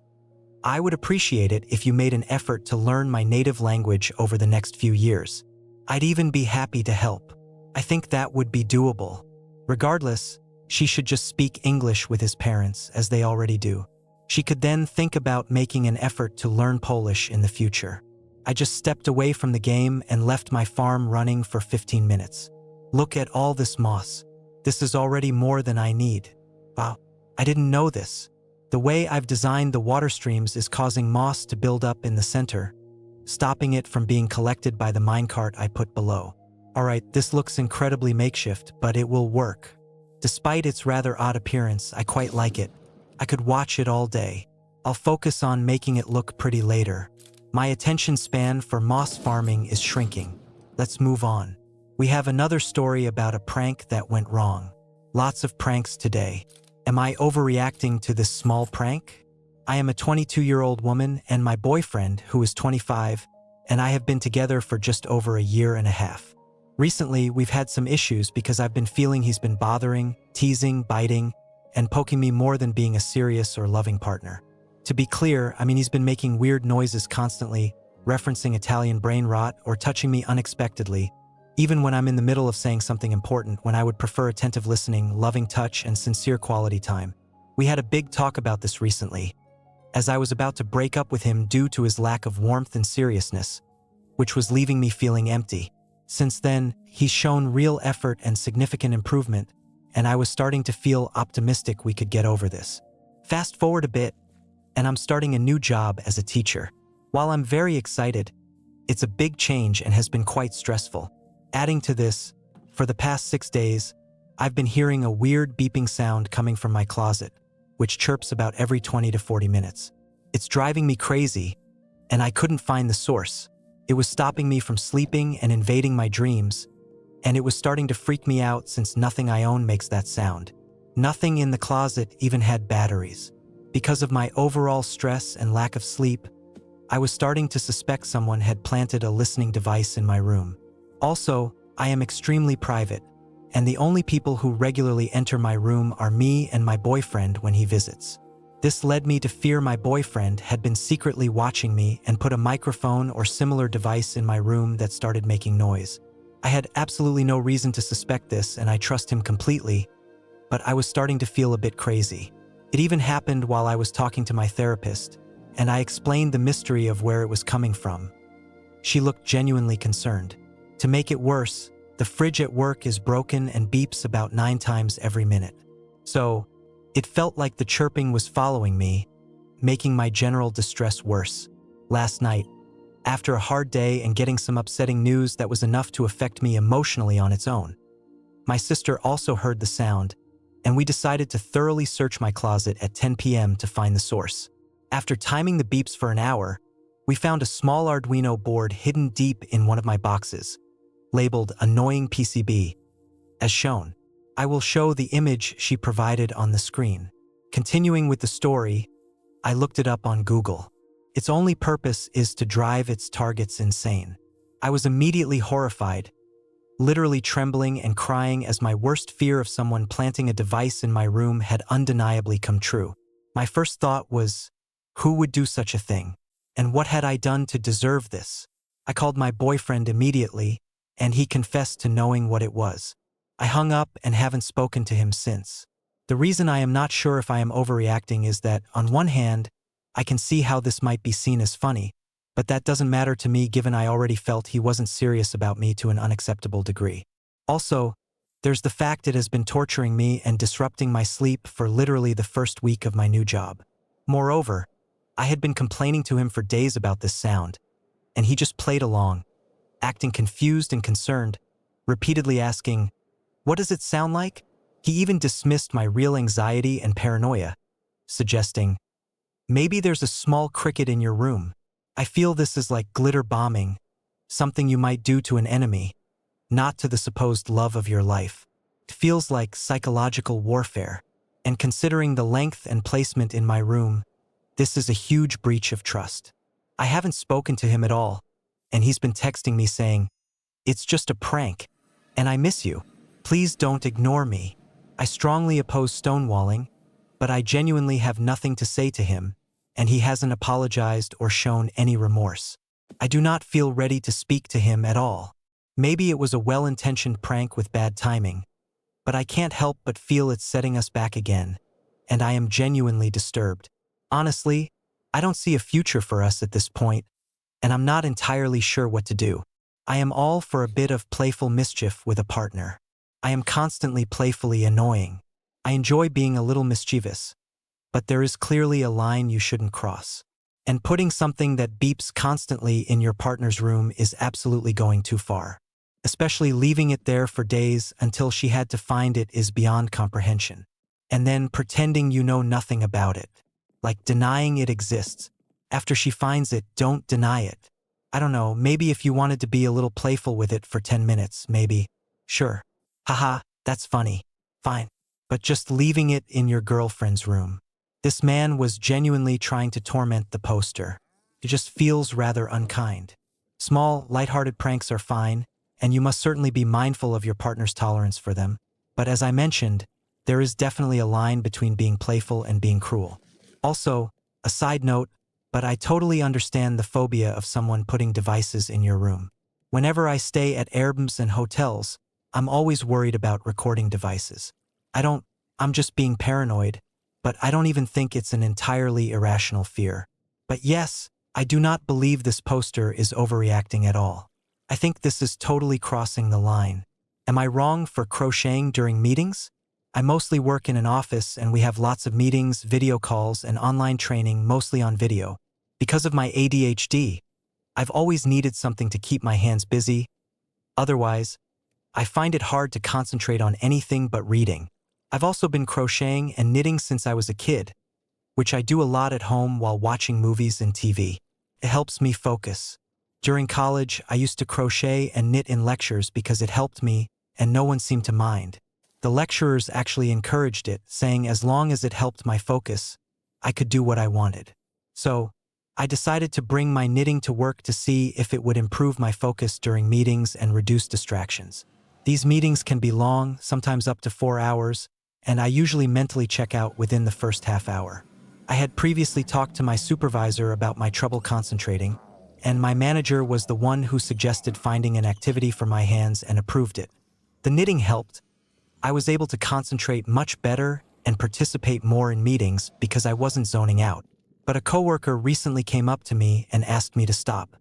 Speaker 1: I would appreciate it if you made an effort to learn my native language over the next few years. I'd even be happy to help. I think that would be doable. Regardless, she should just speak English with his parents, as they already do. She could then think about making an effort to learn Polish in the future. I just stepped away from the game and left my farm running for 15 minutes. Look at all this moss. This is already more than I need. Wow, I didn't know this. The way I've designed the water streams is causing moss to build up in the center, stopping it from being collected by the minecart I put below. Alright, this looks incredibly makeshift, but it will work. Despite its rather odd appearance, I quite like it. I could watch it all day. I'll focus on making it look pretty later. My attention span for moss farming is shrinking. Let's move on. We have another story about a prank that went wrong. Lots of pranks today. Am I overreacting to this small prank? I am a 22-year-old woman and my boyfriend, who is 25, and I have been together for just over a year and a half. Recently, we've had some issues because I've been feeling he's been bothering, teasing, biting, and poking me more than being a serious or loving partner. To be clear, he's been making weird noises constantly, referencing Italian brain rot or touching me unexpectedly, even when I'm in the middle of saying something important, when I would prefer attentive listening, loving touch, and sincere quality time. We had a big talk about this recently, as I was about to break up with him due to his lack of warmth and seriousness, which was leaving me feeling empty. Since then, he's shown real effort and significant improvement, and I was starting to feel optimistic we could get over this. Fast forward a bit, and I'm starting a new job as a teacher. While I'm very excited, it's a big change and has been quite stressful. Adding to this, for the past 6 days, I've been hearing a weird beeping sound coming from my closet, which chirps about every 20 to 40 minutes. It's driving me crazy, and I couldn't find the source. It was stopping me from sleeping and invading my dreams, and it was starting to freak me out since nothing I own makes that sound. Nothing in the closet even had batteries. Because of my overall stress and lack of sleep, I was starting to suspect someone had planted a listening device in my room. Also, I am extremely private, and the only people who regularly enter my room are me and my boyfriend when he visits. This led me to fear my boyfriend had been secretly watching me and put a microphone or similar device in my room that started making noise. I had absolutely no reason to suspect this, and I trust him completely, but I was starting to feel a bit crazy. It even happened while I was talking to my therapist, and I explained the mystery of where it was coming from. She looked genuinely concerned. To make it worse, the fridge at work is broken and beeps about 9 times every minute. So, it felt like the chirping was following me, making my general distress worse. Last night, after a hard day and getting some upsetting news that was enough to affect me emotionally on its own, my sister also heard the sound, and we decided to thoroughly search my closet at 10 p.m. to find the source. After timing the beeps for an hour, we found a small Arduino board hidden deep in one of my boxes, labeled Annoying PCB. As shown, I will show the image she provided on the screen. Continuing with the story, I looked it up on Google. Its only purpose is to drive its targets insane. I was immediately horrified, literally trembling and crying as my worst fear of someone planting a device in my room had undeniably come true. My first thought was, who would do such a thing? And what had I done to deserve this? I called my boyfriend immediately, and he confessed to knowing what it was. I hung up and haven't spoken to him since. The reason I am not sure if I am overreacting is that, on one hand, I can see how this might be seen as funny, but that doesn't matter to me given I already felt he wasn't serious about me to an unacceptable degree. Also, there's the fact it has been torturing me and disrupting my sleep for literally the first week of my new job. Moreover, I had been complaining to him for days about this sound, and he just played along, acting confused and concerned, repeatedly asking, "What does it sound like?" He even dismissed my real anxiety and paranoia, suggesting, "Maybe there's a small cricket in your room. I feel this is like glitter bombing, something you might do to an enemy, not to the supposed love of your life. It feels like psychological warfare, and considering the length and placement in my room, this is a huge breach of trust." I haven't spoken to him at all, and he's been texting me saying, "It's just a prank, and I miss you. Please don't ignore me." I strongly oppose stonewalling, but I genuinely have nothing to say to him, and he hasn't apologized or shown any remorse. I do not feel ready to speak to him at all. Maybe it was a well-intentioned prank with bad timing, but I can't help but feel it's setting us back again, and I am genuinely disturbed. Honestly, I don't see a future for us at this point, and I'm not entirely sure what to do. I am all for a bit of playful mischief with a partner. I am constantly playfully annoying. I enjoy being a little mischievous, but there is clearly a line you shouldn't cross. And putting something that beeps constantly in your partner's room is absolutely going too far. Especially leaving it there for days until she had to find it is beyond comprehension. And then pretending you know nothing about it. Like denying it exists. After she finds it, don't deny it. I don't know, maybe if you wanted to be a little playful with it for 10 minutes, maybe. Sure. Haha, that's funny. Fine. But just leaving it in your girlfriend's room. This man was genuinely trying to torment the poster. It just feels rather unkind. Small, lighthearted pranks are fine, and you must certainly be mindful of your partner's tolerance for them. But as I mentioned, there is definitely a line between being playful and being cruel. Also, a side note, but I totally understand the phobia of someone putting devices in your room. Whenever I stay at Airbnbs and hotels, I'm always worried about recording devices. I'm just being paranoid, but I don't even think it's an entirely irrational fear. But yes, I do not believe this poster is overreacting at all. I think this is totally crossing the line. Am I wrong for crocheting during meetings? I mostly work in an office and we have lots of meetings, video calls, and online training, mostly on video. Because of my ADHD, I've always needed something to keep my hands busy. Otherwise, I find it hard to concentrate on anything but reading. I've also been crocheting and knitting since I was a kid, which I do a lot at home while watching movies and TV. It helps me focus. During college, I used to crochet and knit in lectures because it helped me, and no one seemed to mind. The lecturers actually encouraged it, saying as long as it helped my focus, I could do what I wanted. So, I decided to bring my knitting to work to see if it would improve my focus during meetings and reduce distractions. These meetings can be long, sometimes up to 4 hours, and I usually mentally check out within the first half hour. I had previously talked to my supervisor about my trouble concentrating, and my manager was the one who suggested finding an activity for my hands and approved it. The knitting helped. I was able to concentrate much better and participate more in meetings because I wasn't zoning out. But a coworker recently came up to me and asked me to stop.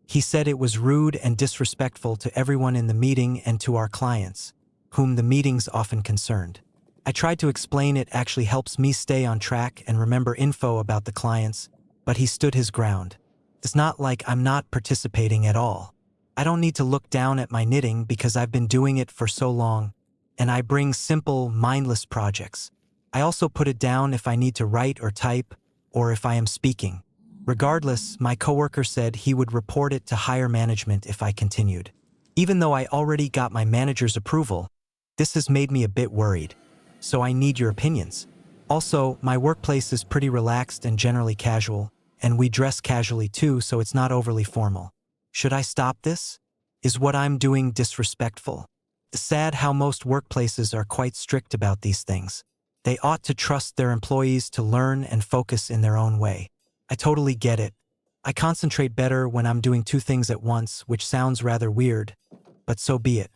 Speaker 1: He said it was rude and disrespectful to everyone in the meeting and to our clients, whom the meetings often concerned. I tried to explain it actually helps me stay on track and remember info about the clients, but he stood his ground. It's not like I'm not participating at all. I don't need to look down at my knitting because I've been doing it for so long, and I bring simple, mindless projects. I also put it down if I need to write or type, or if I am speaking. Regardless, my coworker said he would report it to higher management if I continued. Even though I already got my manager's approval, this has made me a bit worried. So I need your opinions. Also, my workplace is pretty relaxed and generally casual, and we dress casually too, so it's not overly formal. Should I stop this? Is what I'm doing disrespectful? It's sad how most workplaces are quite strict about these things. They ought to trust their employees to learn and focus in their own way. I totally get it. I concentrate better when I'm doing two things at once, which sounds rather weird, but so be it.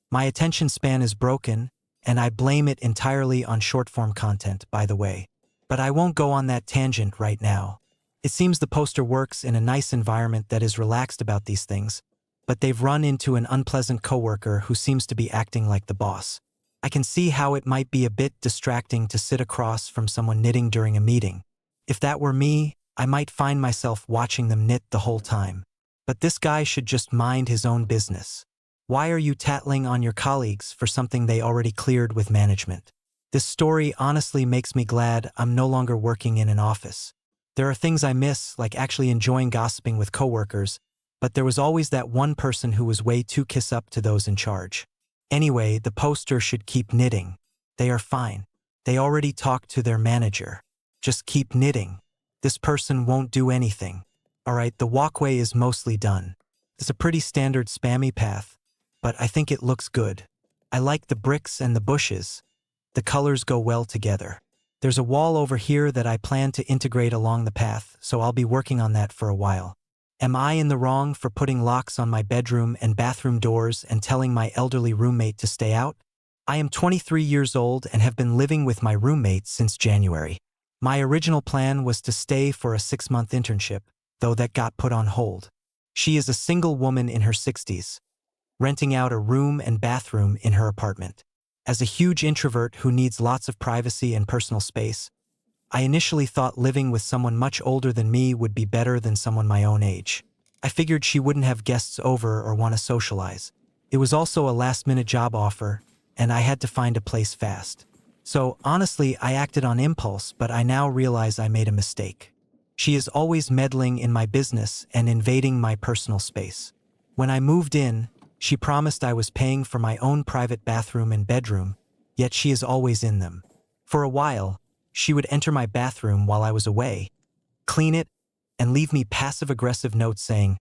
Speaker 1: My attention span is broken, and I blame it entirely on short-form content, by the way. But I won't go on that tangent right now. It seems the poster works in a nice environment that is relaxed about these things, but they've run into an unpleasant coworker who seems to be acting like the boss. I can see how it might be a bit distracting to sit across from someone knitting during a meeting. If that were me, I might find myself watching them knit the whole time. But this guy should just mind his own business. Why are you tattling on your colleagues for something they already cleared with management? This story honestly makes me glad I'm no longer working in an office. There are things I miss, like actually enjoying gossiping with coworkers, but there was always that one person who was way too kiss up to those in charge. Anyway, the poster should keep knitting. They are fine. They already talked to their manager. Just keep knitting. This person won't do anything. Alright, the walkway is mostly done. It's a pretty standard spammy path, but I think it looks good. I like the bricks and the bushes. The colors go well together. There's a wall over here that I plan to integrate along the path, so I'll be working on that for a while. Am I in the wrong for putting locks on my bedroom and bathroom doors and telling my elderly roommate to stay out? I am 23 years old and have been living with my roommate since January. My original plan was to stay for a 6-month internship, though that got put on hold. She is a single woman in her 60s, renting out a room and bathroom in her apartment. As a huge introvert who needs lots of privacy and personal space, I initially thought living with someone much older than me would be better than someone my own age. I figured she wouldn't have guests over or want to socialize. It was also a last-minute job offer, and I had to find a place fast. So, honestly, I acted on impulse, but I now realize I made a mistake. She is always meddling in my business and invading my personal space. When I moved in, she promised I was paying for my own private bathroom and bedroom, yet she is always in them. For a while, she would enter my bathroom while I was away, clean it, and leave me passive-aggressive notes saying,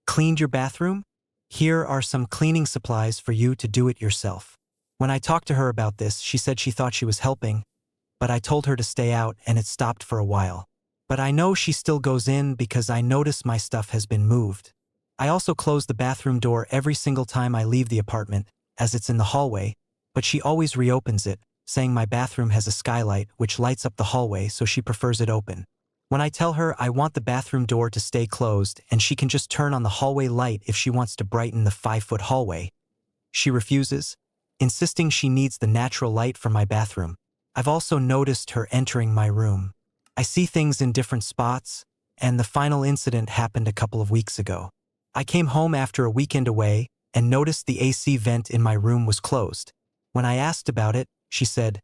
Speaker 1: "Cleaned your bathroom? Here are some cleaning supplies for you to do it yourself." When I talked to her about this, she said she thought she was helping, but I told her to stay out and it stopped for a while. But I know she still goes in because I notice my stuff has been moved. I also close the bathroom door every single time I leave the apartment, as it's in the hallway, but she always reopens it, saying my bathroom has a skylight which lights up the hallway, so she prefers it open. When I tell her I want the bathroom door to stay closed and she can just turn on the hallway light if she wants to brighten the 5-foot hallway, she refuses, insisting she needs the natural light from my bathroom. I've also noticed her entering my room. I see things in different spots, and the final incident happened a couple of weeks ago. I came home after a weekend away and noticed the AC vent in my room was closed. When I asked about it, she said,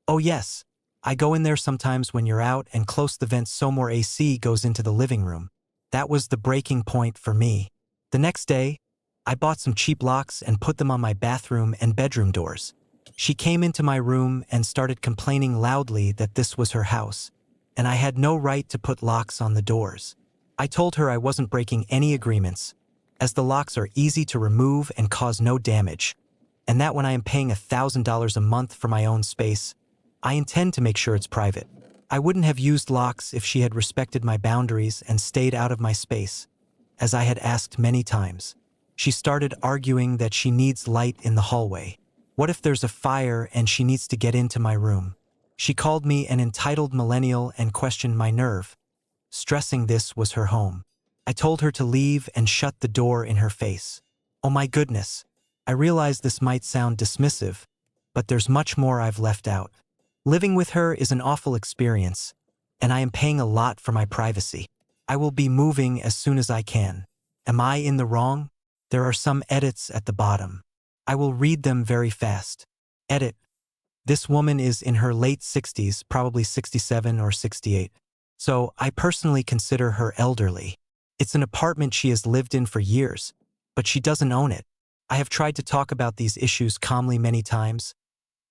Speaker 1: "Oh yes, I go in there sometimes when you're out and close the vent so more AC goes into the living room." That was the breaking point for me. The next day, I bought some cheap locks and put them on my bathroom and bedroom doors. She came into my room and started complaining loudly that this was her house, and I had no right to put locks on the doors. I told her I wasn't breaking any agreements, as the locks are easy to remove and cause no damage, and that when I am paying $1,000 a month for my own space, I intend to make sure it's private. I wouldn't have used locks if she had respected my boundaries and stayed out of my space, as I had asked many times. She started arguing that she needs light in the hallway. What if there's a fire and she needs to get into my room? She called me an entitled millennial and questioned my nerve, stressing this was her home. I told her to leave and shut the door in her face. Oh my goodness. I realize this might sound dismissive, but there's much more I've left out. Living with her is an awful experience, and I am paying a lot for my privacy. I will be moving as soon as I can. Am I in the wrong? There are some edits at the bottom. I will read them very fast. Edit. This woman is in her late 60s, probably 67 or 68. So I personally consider her elderly. It's an apartment she has lived in for years, but she doesn't own it. I have tried to talk about these issues calmly many times,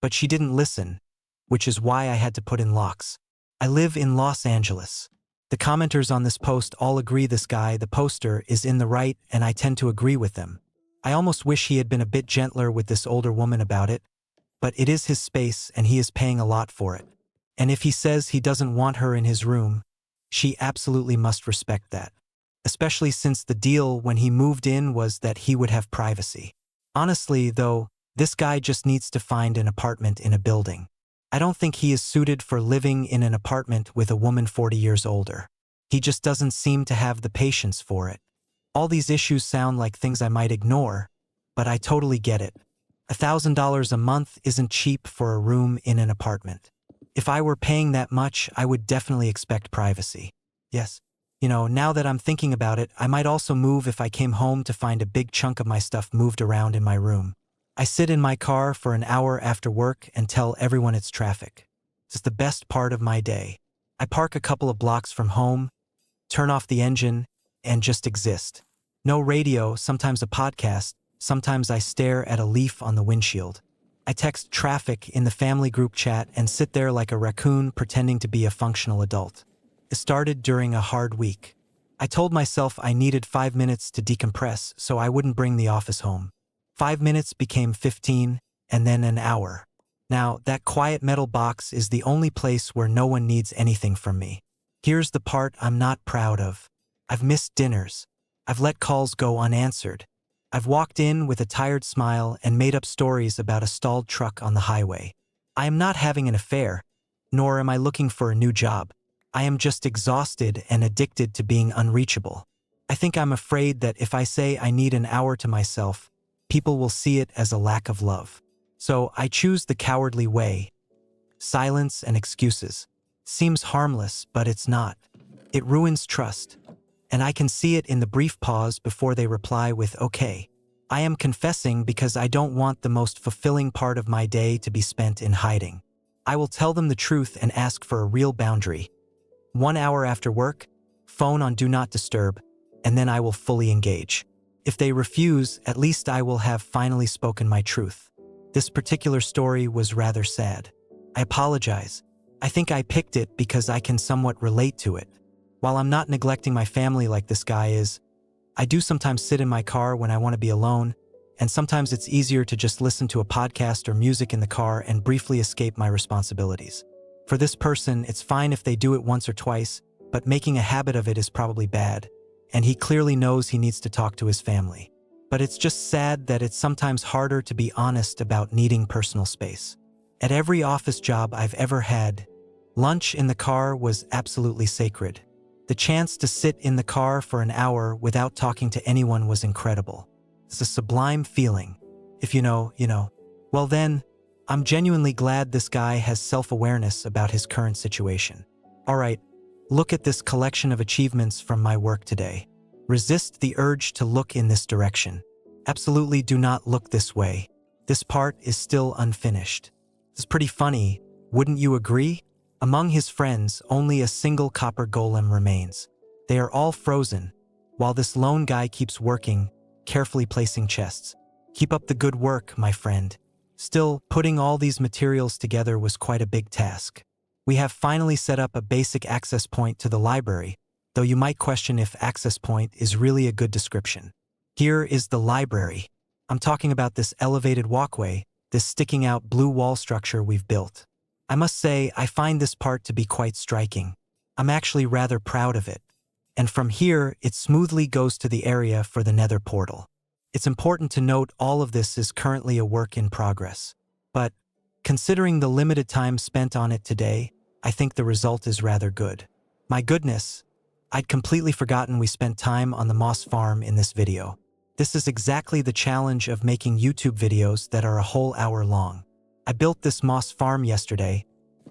Speaker 1: but she didn't listen, which is why I had to put in locks. I live in Los Angeles. The commenters on this post all agree this guy, the poster, is in the right, and I tend to agree with them. I almost wish he had been a bit gentler with this older woman about it, but it is his space and he is paying a lot for it. And if he says he doesn't want her in his room, she absolutely must respect that. Especially since the deal when he moved in was that he would have privacy. Honestly, though, this guy just needs to find an apartment in a building. I don't think he is suited for living in an apartment with a woman 40 years older. He just doesn't seem to have the patience for it. All these issues sound like things I might ignore, but I totally get it. $1,000 a month isn't cheap for a room in an apartment. If I were paying that much, I would definitely expect privacy. Yes. Now that I'm thinking about it, I might also move if I came home to find a big chunk of my stuff moved around in my room. I sit in my car for an hour after work and tell everyone it's traffic. It's the best part of my day. I park a couple of blocks from home, turn off the engine, and just exist. No radio, sometimes a podcast, sometimes I stare at a leaf on the windshield. I text traffic in the family group chat and sit there like a raccoon pretending to be a functional adult. It started during a hard week. I told myself I needed 5 minutes to decompress so I wouldn't bring the office home. 5 minutes became 15, and then an hour. Now, that quiet metal box is the only place where no one needs anything from me. Here's the part I'm not proud of. I've missed dinners. I've let calls go unanswered. I've walked in with a tired smile and made up stories about a stalled truck on the highway. I am not having an affair, nor am I looking for a new job. I am just exhausted and addicted to being unreachable. I think I'm afraid that if I say I need an hour to myself, people will see it as a lack of love. So I choose the cowardly way. Silence and excuses. Seems harmless, but it's not. It ruins trust. And I can see it in the brief pause before they reply with okay. I am confessing because I don't want the most fulfilling part of my day to be spent in hiding. I will tell them the truth and ask for a real boundary. 1 hour after work, phone on Do Not Disturb, and then I will fully engage. If they refuse, at least I will have finally spoken my truth. This particular story was rather sad. I apologize. I think I picked it because I can somewhat relate to it. While I'm not neglecting my family like this guy is, I do sometimes sit in my car when I want to be alone, and sometimes it's easier to just listen to a podcast or music in the car and briefly escape my responsibilities. For this person, it's fine if they do it once or twice, but making a habit of it is probably bad, and he clearly knows he needs to talk to his family. But it's just sad that it's sometimes harder to be honest about needing personal space. At every office job I've ever had, lunch in the car was absolutely sacred. The chance to sit in the car for an hour without talking to anyone was incredible. It's a sublime feeling. If you know, you know. Well then, I'm genuinely glad this guy has self-awareness about his current situation. Alright, Look at this collection of achievements from my work today. Resist the urge to look in this direction. Absolutely do not look this way. This part is still unfinished. It's pretty funny, wouldn't you agree? Among his friends, only a single copper golem remains. They are all frozen, while this lone guy keeps working, carefully placing chests. Keep up the good work, my friend. Still, putting all these materials together was quite a big task. We have finally set up a basic access point to the library, though you might question if access point is really a good description. Here is the library. I'm talking about this elevated walkway, this sticking out blue wall structure we've built. I must say, I find this part to be quite striking. I'm actually rather proud of it. And from here, it smoothly goes to the area for the Nether portal. It's important to note all of this is currently a work in progress. But, considering the limited time spent on it today, I think the result is rather good. My goodness, I'd completely forgotten we spent time on the moss farm in this video. This is exactly the challenge of making YouTube videos that are a whole hour long. I built this moss farm yesterday,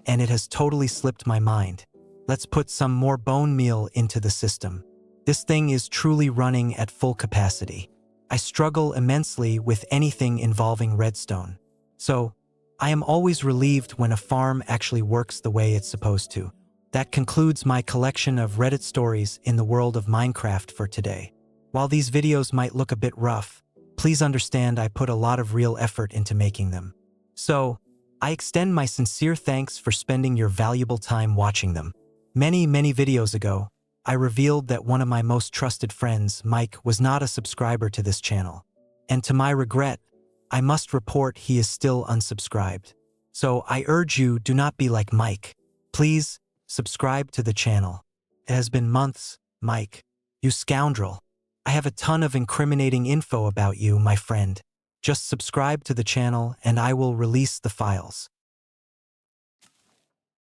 Speaker 1: and it has totally slipped my mind. Let's put some more bone meal into the system. This thing is truly running at full capacity. I struggle immensely with anything involving redstone. So, I am always relieved when a farm actually works the way it's supposed to. That concludes my collection of Reddit stories in the world of Minecraft for today. While these videos might look a bit rough, please understand I put a lot of real effort into making them. So, I extend my sincere thanks for spending your valuable time watching them. Many videos ago, I revealed that one of my most trusted friends, Mike, was not a subscriber to this channel. And to my regret, I must report he is still unsubscribed. So I urge you, do not be like Mike. Please, subscribe to the channel. It has been months, Mike. You scoundrel. I have a ton of incriminating info about you, my friend. Just subscribe to the channel and I will release the files.